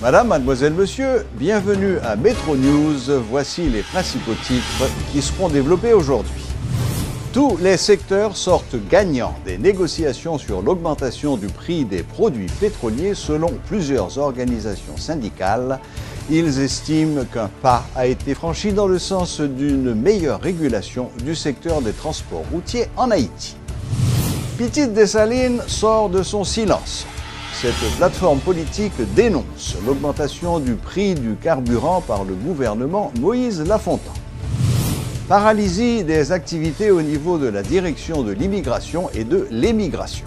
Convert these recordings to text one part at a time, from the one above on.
Madame, mademoiselle, monsieur, bienvenue à Métro News. Voici les principaux titres qui seront développés aujourd'hui. Tous les secteurs sortent gagnants des négociations sur l'augmentation du prix des produits pétroliers selon plusieurs organisations syndicales. Ils estiment qu'un pas a été franchi dans le sens d'une meilleure régulation du secteur des transports routiers en Haïti. Petite Dessalines sort de son silence. Cette plateforme politique dénonce l'augmentation du prix du carburant par le gouvernement Moïse Lafontaine. Paralysie des activités au niveau de la direction de l'immigration et de l'émigration.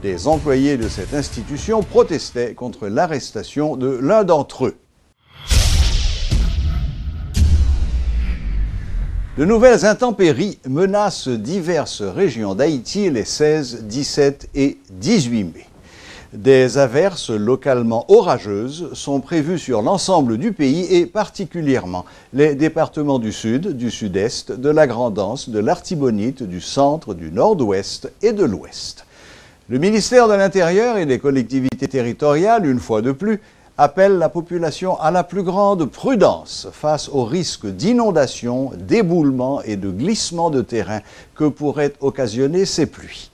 Des employés de cette institution protestaient contre l'arrestation de l'un d'entre eux. De nouvelles intempéries menacent diverses régions d'Haïti les 16, 17 et 18 mai. Des averses localement orageuses sont prévues sur l'ensemble du pays et particulièrement les départements du Sud, du Sud-Est, de la Grande-Anse, de l'Artibonite, du Centre, du Nord-Ouest et de l'Ouest. Le ministère de l'Intérieur et des collectivités territoriales, une fois de plus, appelle la population à la plus grande prudence face aux risques d'inondation, d'éboulement et de glissement de terrain que pourraient occasionner ces pluies.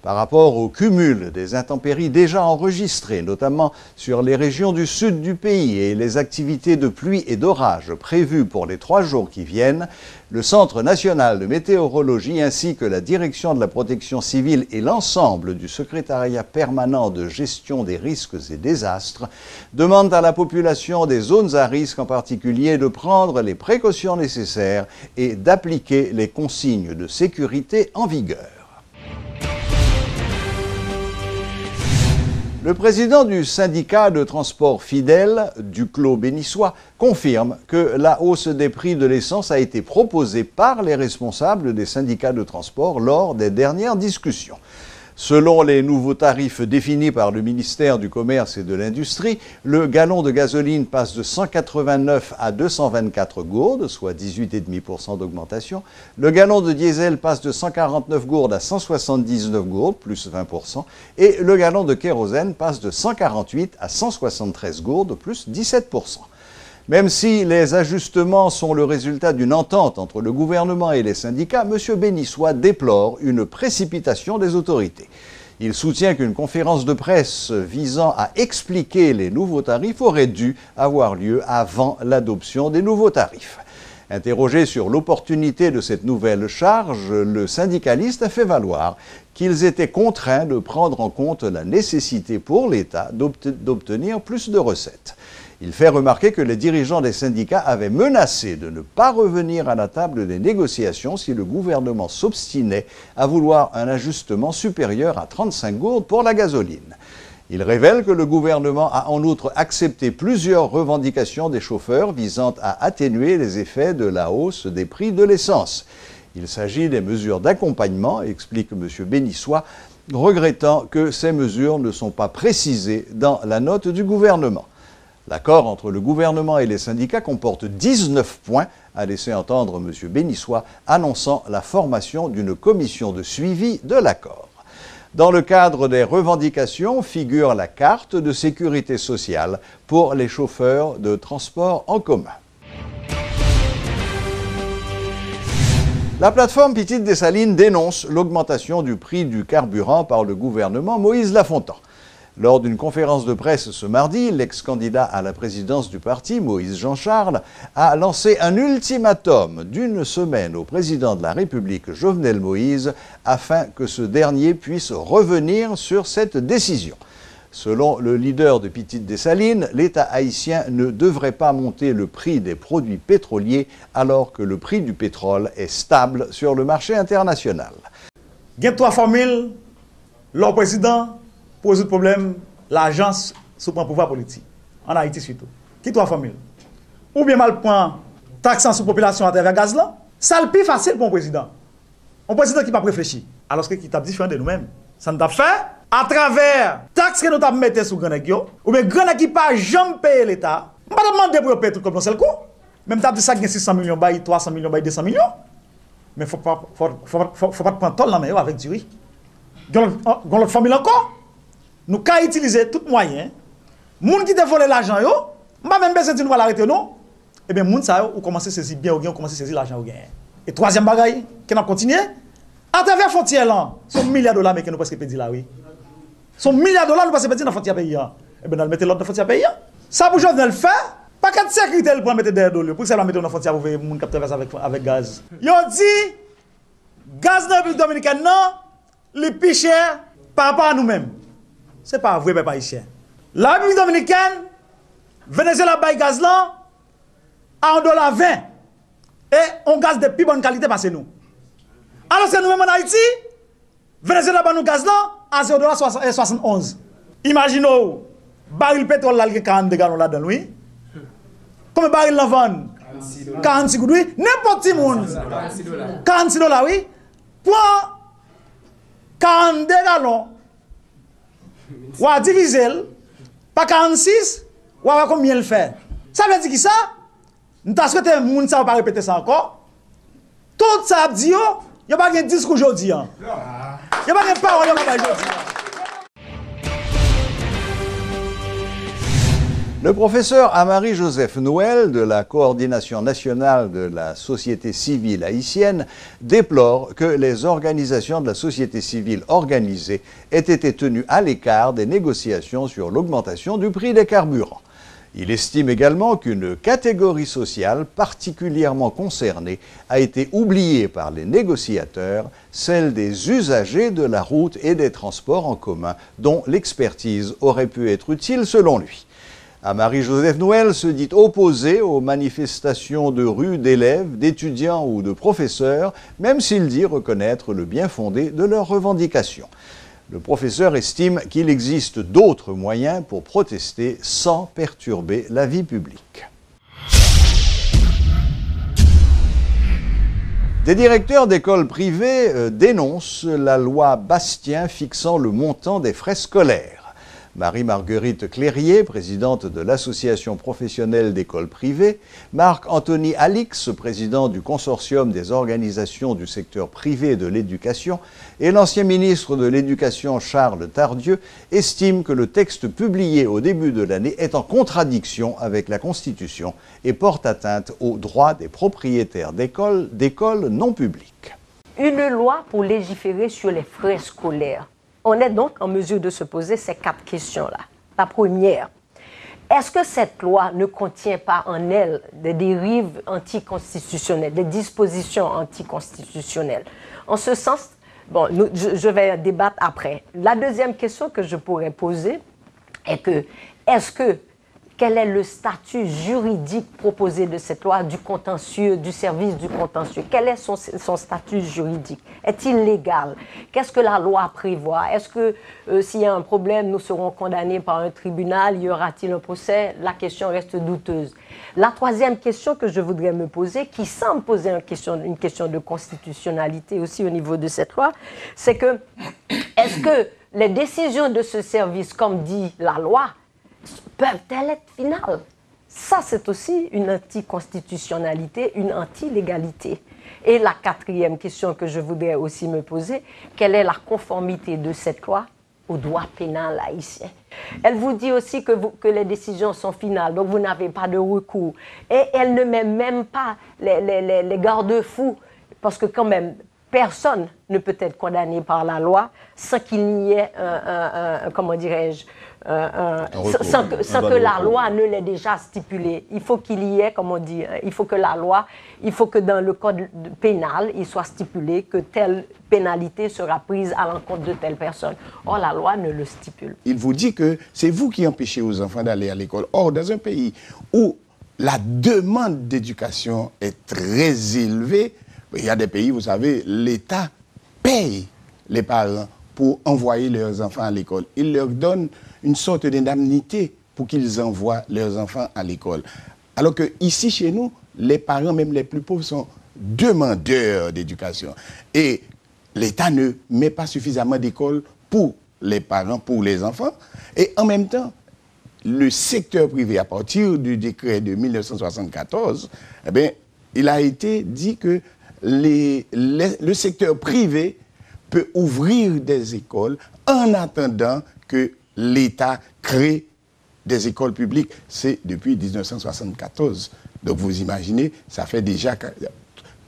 Par rapport au cumul des intempéries déjà enregistrées, notamment sur les régions du sud du pays et les activités de pluie et d'orage prévues pour les 3 jours qui viennent, le Centre national de météorologie ainsi que la Direction de la protection civile et l'ensemble du secrétariat permanent de gestion des risques et désastres demandent à la population des zones à risque en particulier de prendre les précautions nécessaires et d'appliquer les consignes de sécurité en vigueur. Le président du syndicat de transport fidèle, Duclos Bénissois, confirme que la hausse des prix de l'essence a été proposée par les responsables des syndicats de transport lors des dernières discussions. Selon les nouveaux tarifs définis par le ministère du Commerce et de l'Industrie, le gallon de gasoline passe de 189 à 224 gourdes, soit 18,5% d'augmentation. Le gallon de diesel passe de 149 gourdes à 179 gourdes, plus 20%. Et le gallon de kérosène passe de 148 à 173 gourdes, plus 17%. Même si les ajustements sont le résultat d'une entente entre le gouvernement et les syndicats, M. Bénissois déplore une précipitation des autorités. Il soutient qu'une conférence de presse visant à expliquer les nouveaux tarifs aurait dû avoir lieu avant l'adoption des nouveaux tarifs. Interrogé sur l'opportunité de cette nouvelle charge, le syndicaliste a fait valoir qu'ils étaient contraints de prendre en compte la nécessité pour l'État d'obtenir plus de recettes. Il fait remarquer que les dirigeants des syndicats avaient menacé de ne pas revenir à la table des négociations si le gouvernement s'obstinait à vouloir un ajustement supérieur à 35 gourdes pour la gasoline. Il révèle que le gouvernement a en outre accepté plusieurs revendications des chauffeurs visant à atténuer les effets de la hausse des prix de l'essence. Il s'agit des mesures d'accompagnement, explique M. Bénissois, regrettant que ces mesures ne sont pas précisées dans la note du gouvernement. L'accord entre le gouvernement et les syndicats comporte 19 points, a laissé entendre M. Bénissois, annonçant la formation d'une commission de suivi de l'accord. Dans le cadre des revendications figure la carte de sécurité sociale pour les chauffeurs de transport en commun. La plateforme Petite Dessalines dénonce l'augmentation du prix du carburant par le gouvernement Moïse Lafontaine. Lors d'une conférence de presse ce mardi, l'ex-candidat à la présidence du parti, Moïse Jean-Charles, a lancé un ultimatum d'1 semaine au président de la République, Jovenel Moïse, afin que ce dernier puisse revenir sur cette décision. Selon le leader de Petite Dessalines, l'État haïtien ne devrait pas monter le prix des produits pétroliers alors que le prix du pétrole est stable sur le marché international. Il y a 3 formules, le président pose le problème, l'agence sous le pouvoir politique, en Haïti surtout. Qui 3 formules? Ou bien mal prend taxe sur la population à travers gaz là, ça le plus facile pour un président. Un président qui n'a pas réfléchi. Alors que qui t'a différent de nous-mêmes. Ça nous a fait à travers taxe que nous avons mis sur Grand Nèg, ou bien Grand Nèg qui pas jamais payé l'État. On va demander pour payer tout comme un seul coup. Même t'as dit ça, 600 millions, 300 millions, 200 millions. Mais faut pas prendre tout la main avec du riz. Dans notre famille encore, nous avons utilisé tout moyen. Les gens qui ont volé l'argent, M'a même besoin de nous l'arrêter non. Eh bien moun ça ou commencer saisir bien ou commencer saisir l'argent ou gain. Et troisième bagaille, qui n'a continué à travers frontière là, son milliard de dollars mais que nous presque pédi là oui. Son milliard de dollars nous presque pédi dans frontière pays. Eh bien nous mettre l'autre dans frontière pays. Ça pour Jovenel faire, pas qu'à sécurité pour mettre derrière de pour ça la mettre dans frontière pour moun qui traverse avec gaz. Yo dit gaz dans la République dominicaine non, le plus cher par rapport à nous-mêmes. C'est pas vrai mais pas cher. La République dominicaine Venezuela bail gaz là à $1.20 et on gaz de plus bonne qualité parce que nous. Alors c'est nous-mêmes en Haïti, Venezuela bail nous gaz là à $0.71. Imaginez, baril pétrole là qui 42 gallons là-dedans, oui. Combien baril là vend? 46 $. Oui. N'importe qui monde. 46 $, oui. Pour 42 gallons, ou à diviser par 46, ou à combien il fait? Ça veut dire que ça, nous avons souhaité que moun ça va répéter ça encore. Tout ça a dit, il n'y a pas de discours aujourd'hui. Il n'y a pas de parole aujourd'hui. Le professeur Amaury-Joseph Noël de la Coordination nationale de la société civile haïtienne déplore que les organisations de la société civile organisées aient été tenues à l'écart des négociations sur l'augmentation du prix des carburants. Il estime également qu'une catégorie sociale particulièrement concernée a été oubliée par les négociateurs, celle des usagers de la route et des transports en commun, dont l'expertise aurait pu être utile selon lui. Amaury-Joseph Noël se dit opposé aux manifestations de rue d'élèves, d'étudiants ou de professeurs, même s'il dit reconnaître le bien fondé de leurs revendications. Le professeur estime qu'il existe d'autres moyens pour protester sans perturber la vie publique. Des directeurs d'écoles privées dénoncent la loi Bastien fixant le montant des frais scolaires. Marie-Marguerite Clérier, présidente de l'Association professionnelle d'écoles privées, Marc-Anthony Alix, président du consortium des organisations du secteur privé de l'éducation, et l'ancien ministre de l'Éducation Charles Tardieu estiment que le texte publié au début de l'année est en contradiction avec la Constitution et porte atteinte aux droits des propriétaires d'écoles non publiques. Une loi pour légiférer sur les frais scolaires. On est donc en mesure de se poser ces 4 questions-là. La première, est-ce que cette loi ne contient pas en elle des dérives anticonstitutionnelles, des dispositions anticonstitutionnelles? En ce sens, bon, je vais débattre après. La deuxième question que je pourrais poser est que, quel est le statut juridique proposé de cette loi du contentieux, du service du contentieux? Quel est son statut juridique? Est-il légal? Qu'est-ce que la loi prévoit? Est-ce que s'il y a un problème, nous serons condamnés par un tribunal? Y aura-t-il un procès? La question reste douteuse. La troisième question que je voudrais me poser, qui semble poser une question de constitutionnalité aussi au niveau de cette loi, c'est que, est-ce que les décisions de ce service, comme dit la loi, peuvent-elles être finales? Ça, c'est aussi une anticonstitutionnalité, une anti-légalité. Et la quatrième question que je voudrais aussi me poser, quelle est la conformité de cette loi au droit pénal haïtien? Elle vous dit aussi que les décisions sont finales, donc vous n'avez pas de recours. Et elle ne met même pas les garde-fous, parce que quand même, personne ne peut être condamné par la loi sans qu'il n'y ait comment dirais-je, sans que la loi ne l'ait déjà stipulé. Il faut qu'il y ait, comme on dit, il faut que dans le code pénal, il soit stipulé que telle pénalité sera prise à l'encontre de telle personne. Or, la loi ne le stipule. Il vous dit que c'est vous qui empêchez aux enfants d'aller à l'école. Or, dans un pays où la demande d'éducation est très élevée, il y a des pays, vous savez, l'État paye les parents pour envoyer leurs enfants à l'école. Il leur donne une sorte d'indemnité pour qu'ils envoient leurs enfants à l'école. Alors que ici, chez nous, les parents, même les plus pauvres, sont demandeurs d'éducation. Et l'État ne met pas suffisamment d'écoles pour les parents, pour les enfants. Et en même temps, le secteur privé, à partir du décret de 1974, eh bien, il a été dit que le secteur privé peut ouvrir des écoles en attendant que l'État crée des écoles publiques, c'est depuis 1974. Donc vous imaginez, ça fait déjà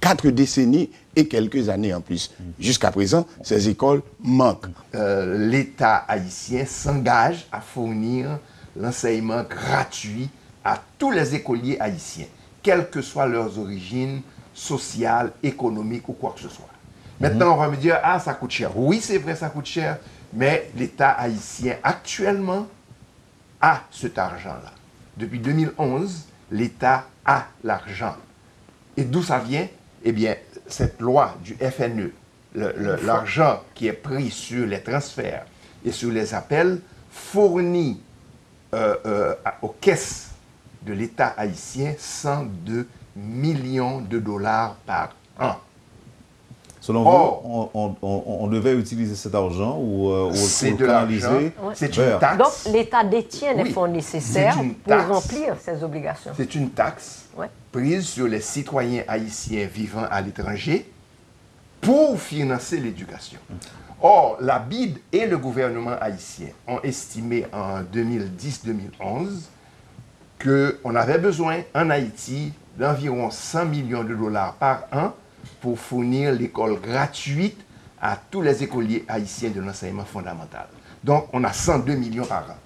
4 décennies et quelques années en plus. Jusqu'à présent, ces écoles manquent. L'État haïtien s'engage à fournir l'enseignement gratuit à tous les écoliers haïtiens, quelles que soient leurs origines sociales, économiques ou quoi que ce soit. Maintenant, on va me dire, ah, ça coûte cher. Oui, c'est vrai, ça coûte cher, mais l'État haïtien actuellement a cet argent-là. Depuis 2011, l'État a l'argent. Et d'où ça vient? Eh bien, cette loi du FNE, l'argent qui est pris sur les transferts et sur les appels, fournit aux caisses de l'État haïtien 102 millions de dollars par an. Selon vous, on devait utiliser cet argent ou c'est le de l'argent, canaliser c'est une taxe. Donc, l'État détient les fonds nécessaires pour remplir ses obligations. C'est une taxe prise sur les citoyens haïtiens vivant à l'étranger pour financer l'éducation. Or, la BID et le gouvernement haïtien ont estimé en 2010-2011 qu'on avait besoin en Haïti d'environ 100 millions de dollars par an pour fournir l'école gratuite à tous les écoliers haïtiens de l'enseignement fondamental. Donc, on a 102 millions par an.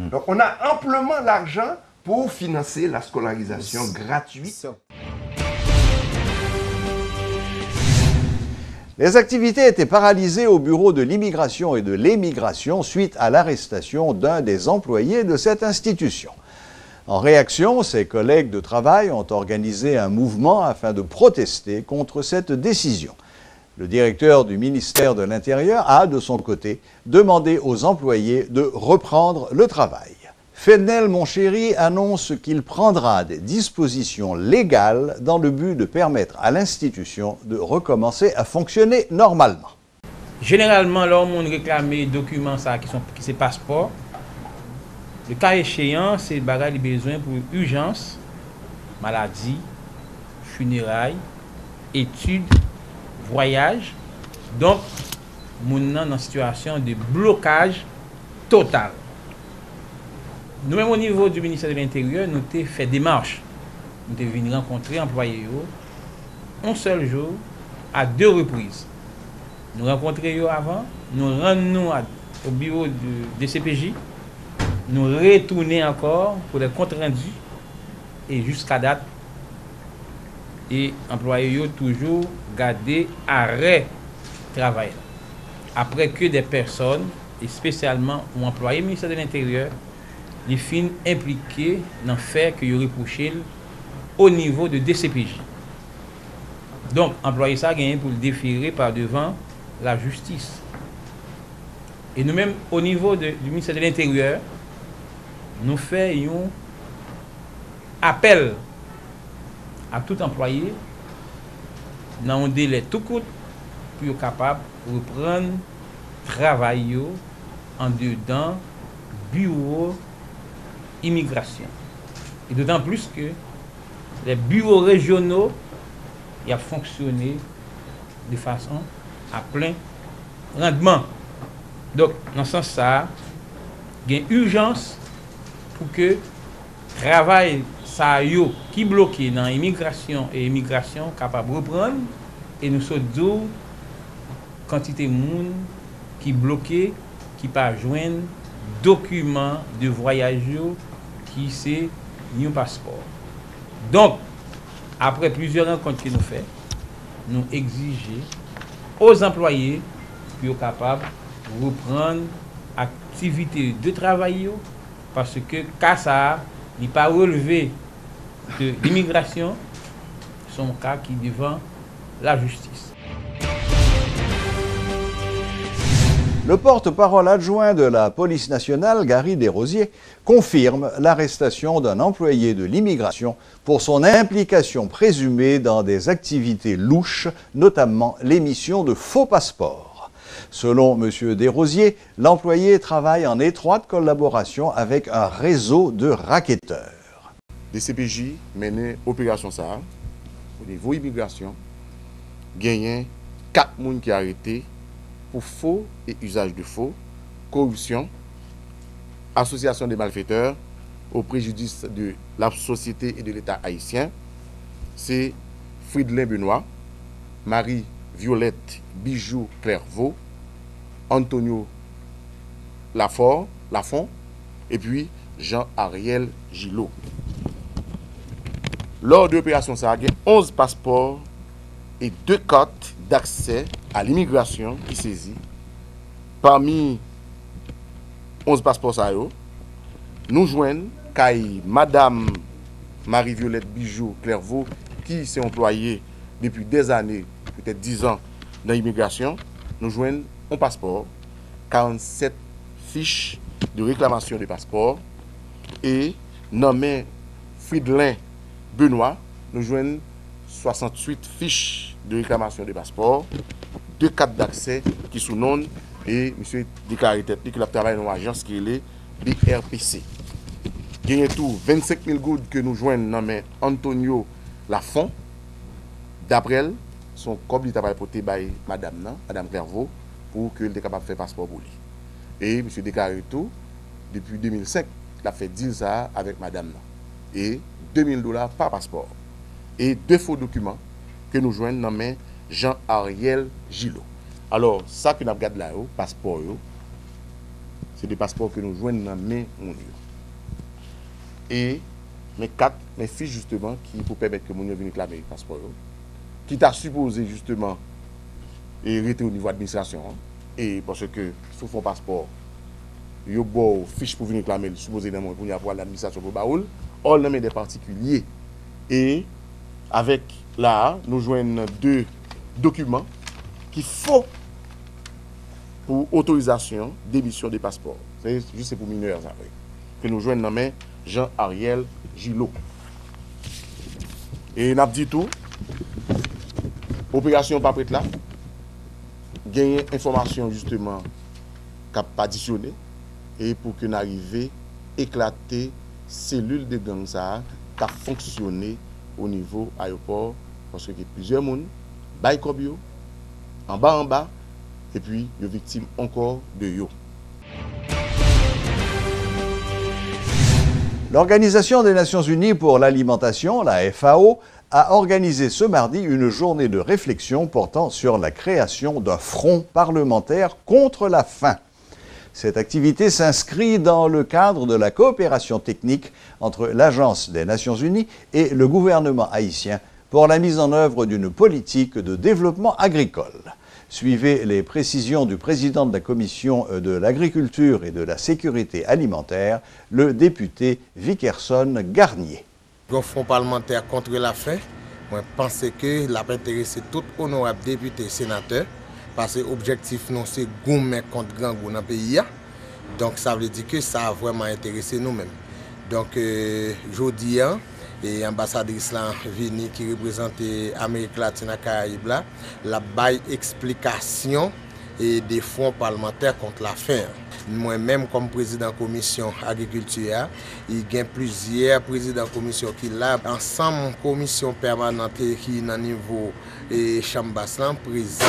Donc, on a amplement l'argent pour financer la scolarisation gratuite. Les activités étaient paralysées au bureau de l'immigration et de l'émigration suite à l'arrestation d'un des employés de cette institution. En réaction, ses collègues de travail ont organisé un mouvement afin de protester contre cette décision. Le directeur du ministère de l'Intérieur a, de son côté, demandé aux employés de reprendre le travail. Fenel Monchéry annonce qu'il prendra des dispositions légales dans le but de permettre à l'institution de recommencer à fonctionner normalement. Généralement, lorsqu'on réclame des documents qui sont passeports, le cas échéant, c'est le bagage de besoin pour urgence, maladie, funérailles, études, voyage. Donc, nous sommes dans une situation de blocage total. Nous-mêmes, au niveau du ministère de l'Intérieur, nous avons fait des marches. Nous sommes venus rencontrer employés un seul jour, à 2 reprises. Nous rencontrons avant, nous rendons au bureau de CPJ, nous retournons encore pour les comptes rendus et jusqu'à date, et employés toujours gardé arrêt travail. Après que des personnes, et spécialement ou employés du ministère de l'Intérieur, les fins impliqués dans le fait que y reproché au niveau de DCPJ. Donc, employé ça gagné pour le déférer par devant la justice. Et nous-mêmes, au niveau du ministère de l'Intérieur, nous faisons appel à tout employé dans un délai tout court pour être capable de reprendre le travail en dedans bureau immigration. Et d'autant plus que les bureaux régionaux y a fonctionné de façon à plein rendement. Donc, dans ce sens, ça, il y a une urgence pour que le travail qui est bloqué dans l'immigration et l'immigration capable de reprendre et nous sommes deux quantité de monde qui est bloqué, qui pas joindre documents de voyage qui c'est un passeport. Donc, après plusieurs rencontres que nous faisons, nous exigeons aux employés pour être capables de reprendre l'activité de travail parce que cas ça n'est pas relevé de l'immigration, son cas qui est devant la justice. Le porte-parole adjoint de la police nationale, Gary Desrosiers, confirme l'arrestation d'un employé de l'immigration pour son implication présumée dans des activités louches, notamment l'émission de faux passeports. Selon M. Desrosiers, l'employé travaille en étroite collaboration avec un réseau de racketteurs. Les CPJ mènent opération ça au niveau immigration, gagnant 4 personnes qui sont arrêtés pour faux et usage de faux, corruption, association des malfaiteurs au préjudice de la société et de l'État haïtien, c'est Fridolin Benoît, Marie-Violette Bijou Clairvaux, Antonio Lafont, et puis Jean-Ariel Gillot. Lors de l'opération, ça a 11 passeports et 2 cartes d'accès à l'immigration qui saisit. Parmi 11 passeports, nous joignons Madame Marie-Violette Bijou Clairvaux, qui s'est employée depuis des années, peut-être 10 ans, dans l'immigration. Nous joignons un passeport, 47 fiches de réclamation de passeport, et nommé Fridolin Benoît, nous joignons 68 fiches de réclamation de passeport, 2 cartes d'accès qui sont non, et monsieur déclaré tête qu'il a travaillé dans une agence qui est BRPC. Il y a tout 25 000 gouttes que nous joignons nommé Antonio Lafont. D'après elle, son cob il a porté par madame Clairvaux pour qu'elle soit capable de faire passeport pour lui. Et monsieur déclaré tout, depuis 2005, il a fait deal ça avec madame. Et $2000 par passeport. Et 2 faux documents que nous joignons nommés Jean-Ariel Gillot. Alors, ça que nous regardons là, passeport, c'est des passeports que nous joignons nommés. Et mes fiches justement qui pour permettre que nous vienne réclamer le passeport, qui t'a supposé justement et rester au niveau de l'administration. Et parce que sous son passeport, il y a une fiche pour venir réclamer, supposément pour avoir l'administration pour Baoul, on nomme des particuliers. Et avec là, nous joignons 2 documents qu'il faut pour autorisation d'émission des passeports. C'est juste pour mineurs après. Que nous joignons nommé Jean-Ariel Gillot. Et nous avons dit tout. Opération pas prête là. Gagner information justement cap additionné et pour que nous arrivions à éclater cellule de gang ça qui a fonctionné au niveau aéroport parce que plusieurs monde bay kobio en bas et puis les victimes encore de yo. L'Organisation des Nations Unies pour l'alimentation, la FAO, a organisé ce mardi une journée de réflexion portant sur la création d'un front parlementaire contre la faim. Cette activité s'inscrit dans le cadre de la coopération technique entre l'Agence des Nations Unies et le gouvernement haïtien pour la mise en œuvre d'une politique de développement agricole. Suivez les précisions du président de la Commission de l'Agriculture et de la Sécurité alimentaire, le député Vickerson Garnier. Le front parlementaire contre la faim, moi je pense que la intéresser tout honorable député sénateur. Parce que l'objectif, c'est goumer contre grand goût dans le pays. Donc, ça veut dire que ça a vraiment intéressé nous-mêmes. Donc, jeudi, et ambassadrice Vini qui représente l'Amérique latine et Caraïbes, la baille explication et des fonds parlementaires contre la faim. Moi-même, comme président de la commission agriculture, il y a plusieurs présidents de la commission qui là, ensemble, commission permanente qui est au niveau et Chambaslan, président,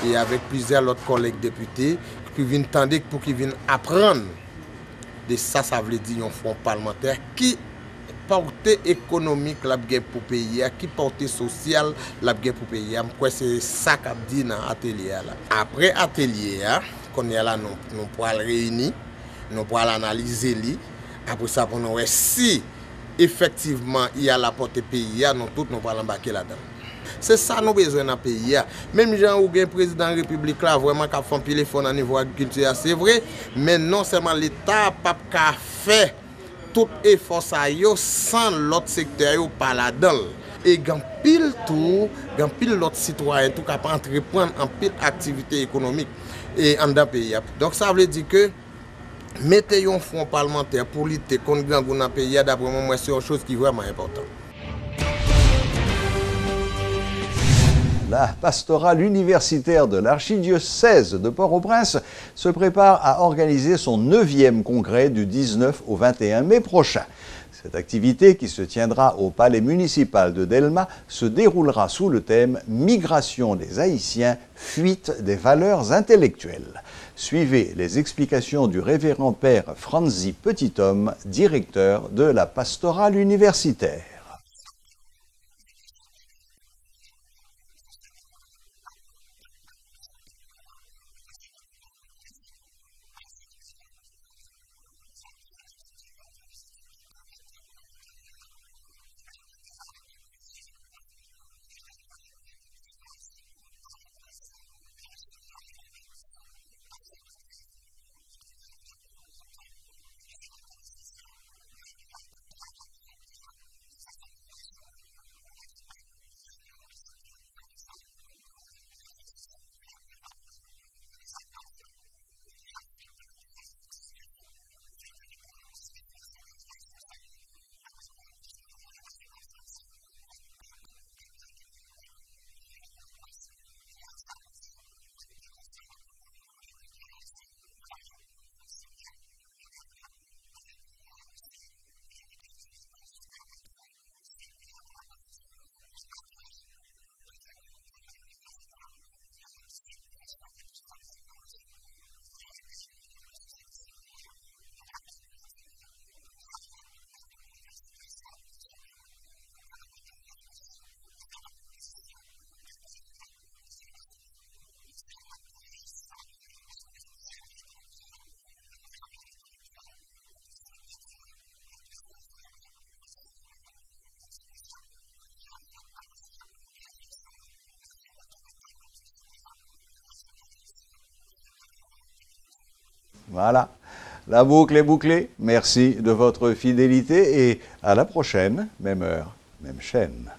et avec plusieurs autres collègues députés qui viennent tendre pour qu'ils viennent apprendre de ça, ça veut dire un fonds parlementaire qui portée économique la guerre pour pays, qui portée sociale la guerre pour pays. C'est ça qu'a dit dans l'atelier. Après l'atelier, qu'on est là, nous pourrons le réunir, nous pourrons l'analyser. Après ça, pour nous voir si effectivement il y a la portée pays, nous tous nous pourrons l'embarquer là-dedans. C'est ça nous besoin dans le pays. Même Jean ou le président de la République là, vraiment qui a fait un téléphone au niveau agriculture, c'est vrai, mais non seulement l'État n'a pas fait tout effort sans l'autre secteur pas là-dedans. Et grand pile tout, grand pile l'autre citoyen tout capable entreprendre en pile activité économique et en dans pays. Donc ça veut dire que mettez un fonds parlementaire pour lutter contre grand goût dans le pays, d'après moi c'est une chose qui est vraiment importante. La pastorale universitaire de l'archidiocèse de Port-au-Prince se prépare à organiser son 9e congrès du 19 au 21 mai prochain. Cette activité, qui se tiendra au palais municipal de Delma, se déroulera sous le thème « Migration des Haïtiens, fuite des valeurs intellectuelles ». Suivez les explications du révérend père Franzi Petithomme, directeur de la pastorale universitaire. Voilà, la boucle est bouclée. Merci de votre fidélité et à la prochaine, même heure, même chaîne.